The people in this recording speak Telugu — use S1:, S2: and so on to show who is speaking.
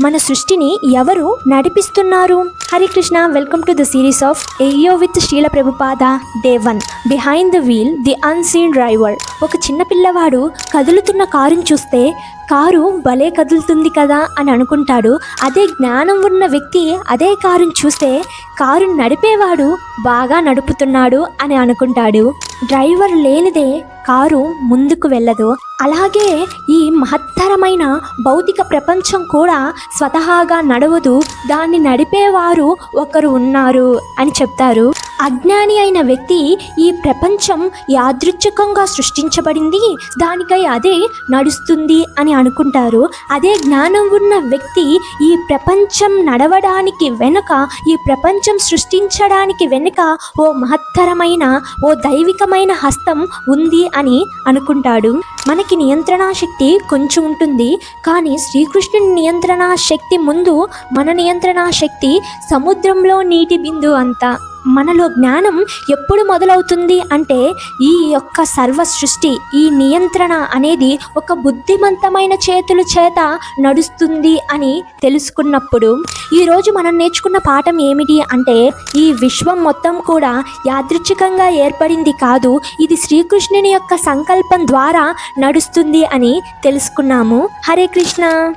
S1: మన సృష్టిని ఎవరు నడిపిస్తున్నారు? Hare Krishna. Welcome to the series of ఏయో విత్ Srila Prabhupada day 1 behind the wheel the unseen driver. ఒక చిన్న పిల్లవాడు కదులుతున్న కారుని చూస్తే కారు భలే కదులుతుంది కదా అని అనుకుంటాడు. అదే జ్ఞానం ఉన్న వ్యక్తి అదే కారుని చూస్తే కారు నడిపేవాడు బాగా నడుపుతున్నాడు అని అనుకుంటాడు. డ్రైవర్ లేనిదే కారు ముందుకు వెళ్ళదు. అలాగే ఈ మహత్తరమైన భౌతిక ప్రపంచం కూడా స్వతహాగా నడవదు, దాన్ని నడిపేవారు ఒకరు ఉన్నారు అని చెప్తారు. అజ్ఞాని అయిన వ్యక్తి ఈ ప్రపంచం యాదృచ్ఛికంగా సృష్టించబడింది, దానికై అదే నడుస్తుంది అని అనుకుంటారు. అదే జ్ఞానం ఉన్న వ్యక్తి ఈ ప్రపంచం నడవడానికి వెనుక, ఈ ప్రపంచం సృష్టించడానికి వెనుక ఓ మహత్తరమైన, ఓ దైవికమైన హస్తం ఉంది అని అనుకుంటాడు. మనకి నియంత్రణా శక్తి కొంచెం ఉంటుంది, కానీ శ్రీకృష్ణుని నియంత్రణా శక్తి ముందు మన నియంత్రణా శక్తి సముద్రంలో నీటి బిందు అంతా. మనలో జ్ఞానం ఎప్పుడు మొదలవుతుంది అంటే ఈ యొక్క సర్వ సృష్టి, ఈ నియంత్రణ అనేది ఒక బుద్ధిమంతమైన చేతుల చేత నడుస్తుంది అని తెలుసుకున్నప్పుడు. ఈరోజు మనం నేర్చుకున్న పాఠం ఏమిటి అంటే ఈ విశ్వం మొత్తం కూడా యాదృచ్ఛికంగా ఏర్పడింది కాదు, ఇది శ్రీకృష్ణుని యొక్క సంకల్పం ద్వారా నడుస్తుంది అని తెలుసుకున్నాము. హరే కృష్ణ.